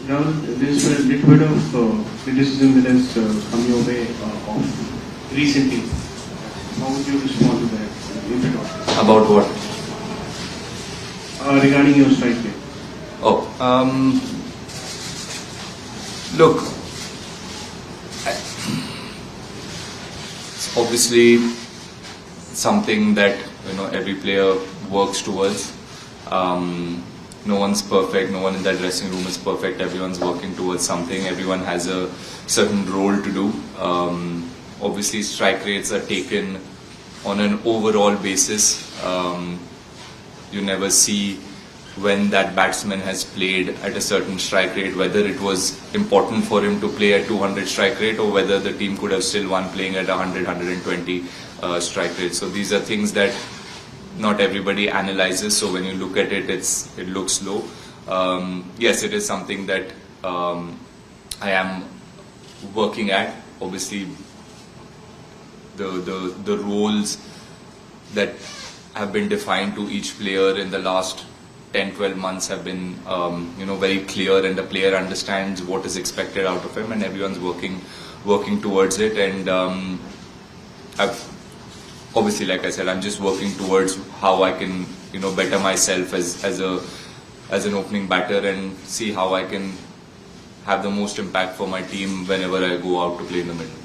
Now, there's a little bit of criticism that has come your way of recently. How would you respond to that, if at all? About what? Regarding your strike rate. Oh, look, it's obviously something that every player works towards. No one's perfect. No one in that dressing room is perfect. Everyone's working towards something. Everyone has a certain role to do. Obviously, strike rates are taken on an overall basis. You never see when that batsman has played at a certain strike rate, whether it was important for him to play at 200 strike rate or whether the team could have still won playing at 100, 120 strike rate. So these are things that not everybody analyzes. So when you look at it, it looks low. Yes, it is something that I am working at. Obviously, the roles that have been defined to each player in the last 10-12 months have been very clear, and the player understands what is expected out of him, and everyone's working towards it. And obviously, like I said, I'm just working towards how I can better myself as an opening batter and see how I can have the most impact for my team whenever I go out to play in the middle.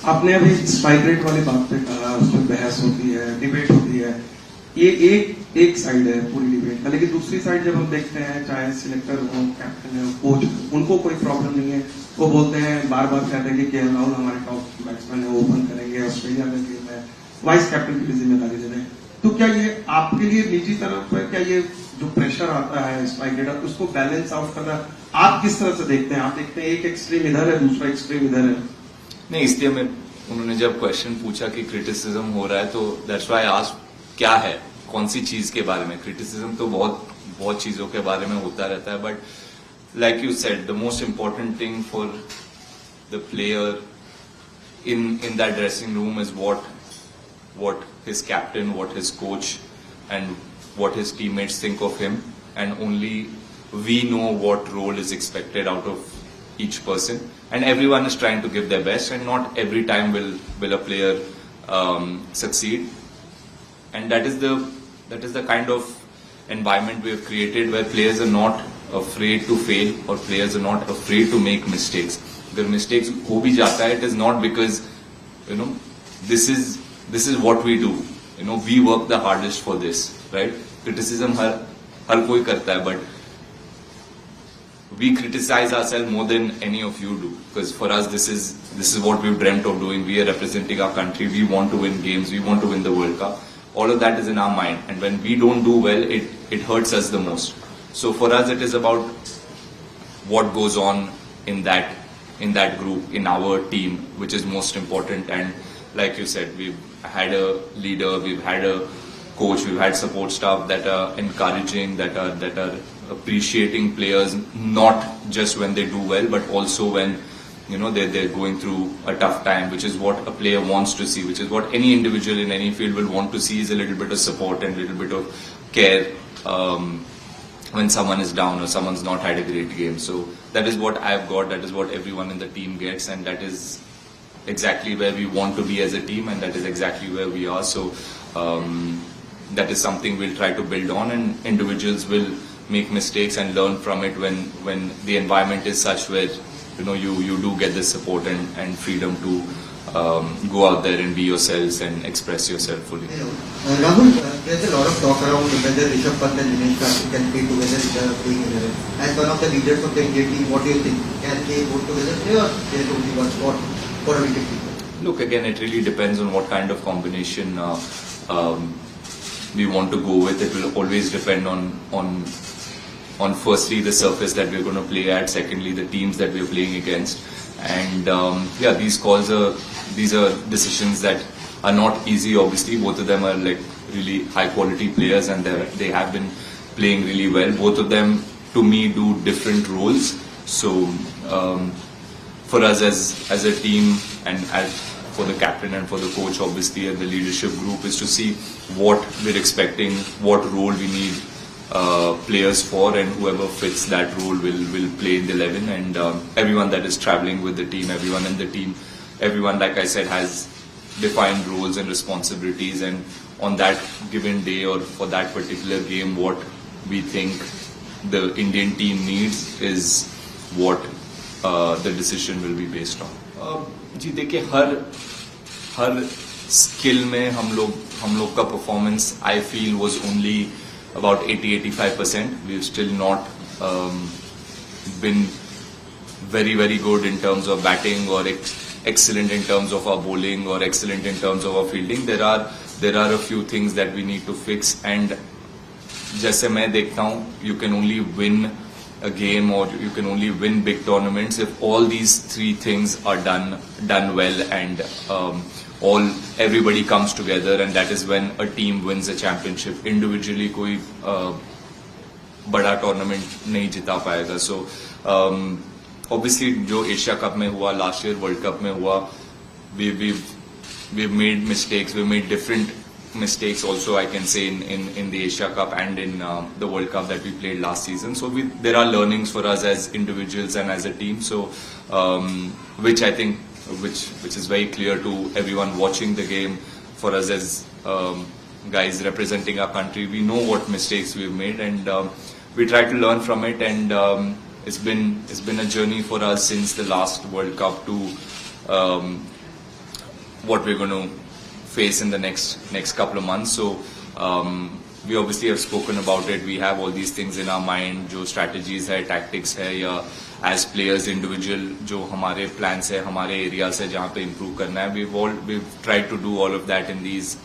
आपने अभी strike rate वाली बात पे कहा, उसमें बहस होती है, डिबेट होती है. ये एक साइड है पूरी डिबेट का, लेकिन दूसरी साइड जब हम देखते हैं, चाहे सिलेक्टर हो, कैप्टन हो, कोच, उनको कोई प्रॉब्लम नहीं है. वो बोलते हैं, बार बार कहते हैं कि केएल राहुल हमारे टॉप बैट्समैन है, ओपन करेंगे, ऑस्ट्रेलिया में खेल रहे हैं, वाइस कैप्टन की भी जिम्मेदारी दे रहे हैं. तो क्या ये आपके लिए निजी तरफ है, क्या ये जो प्रेशर आता है स्ट्राइक रेट, उसको बैलेंस आउट करना आप किस तरह से देखते हैं? आप देखते हैं एक एक्सट्रीम इधर है, दूसरा एक्सट्रीम इधर है. नहीं, इसलिए मैं उन्होंने जब क्वेश्चन पूछा कि क्रिटिसिज्म हो रहा है, तो दैट्स व्हाई आई आस्क्ड क्या है, कौन सी चीज के बारे में. क्रिटिसिज्म तो बहुत चीजों के बारे में होता रहता है, but like you said, the most important thing for the player in that dressing room is what his captain, what his coach, and what his teammates think of him, and only we know what role is expected out of each person, and everyone is trying to give their best, and not every time will a player succeed, and that is the kind of environment we have created where players are not afraid to fail, or players are not afraid to make mistakes. अगर mistakes हो भी जाता है, it is not because this is what we do. We work the hardest for this, right? Criticism हर कोई करता है, but we criticize ourselves more than any of you do, because for us this is what we've dreamt of doing. We are representing our country. We want to win games. We want to win the World Cup. All of that is in our mind, and when we don't do well, it hurts us the most. So for us, it is about what goes on in that group, in our team, which is most important. And like you said, we've had a leader, we've had a coach, we've had support staff that are encouraging, that are appreciating players, not just when they do well, but also when they're going through a tough time, which is what a player wants to see, which is what any individual in any field will want to see, is a little bit of support and a little bit of care when someone is down or someone's not had a great game. So that is what I've got, that is what everyone in the team gets, and that is exactly where we want to be as a team, and that is exactly where we are. So that is something we'll try to build on, and individuals will make mistakes and learn from it when the environment is such where you do get the support and freedom to go out there and be yourselves and express yourself fully. Rahul, there's a lot of talk around whether Rishabh Pant and Dinesh Karthik can play together playing 11. As one of the leaders of the India team, what do you think? Can they both together play, or there is only one spot for a wicket keeper? Look, again, it really depends on what kind of combination we want to go with. It will always depend on firstly the surface that we're going to play at, secondly the teams that we're playing against, and these are decisions that are not easy. Obviously, both of them are like really high quality players, and they have been playing really well. Both of them, to me, do different roles. So for us as a team, and for the captain and for the coach, obviously, and the leadership group, is to see what we're expecting, what role we need players for, and whoever fits that role will play in the 11, and everyone that is traveling with the team, everyone in the team, everyone, like I said, has defined roles and responsibilities, and on that given day or for that particular game, what we think the Indian team needs is what the decision will be based on. जी देखिए, हर skill में हम लोग का performance I feel was only about 80-85%. We've still not been very good in terms of batting, or excellent in terms of our bowling, or excellent in terms of our fielding. There are a few things that we need to fix, and जैसे मैं देखता हूँ, you can only win a game or you can only win big tournaments if all these three things are done well, and everybody comes together, and that is when a team wins a championship. Individually कोई बड़ा tournament नहीं जिता पाएगा. So obviously जो Asia cup में हुआ, last year world cup में हुआ, we've made mistakes, we've made different mistakes also, I can say, in the Asia Cup and in the World Cup that we played last season. So there are learnings for us as individuals and as a team. So which I think which is very clear to everyone watching the game. For us as guys representing our country, we know what mistakes we've made, and we try to learn from it. And it's been a journey for us since the last World Cup to what we're going to face in the next couple of months. So we obviously have spoken about it. We have all these things in our mind, जो strategies है, tactics है, या as players individual जो हमारे plans है, हमारे areas है जहाँ पे improve करना है. We've tried to do all of that in these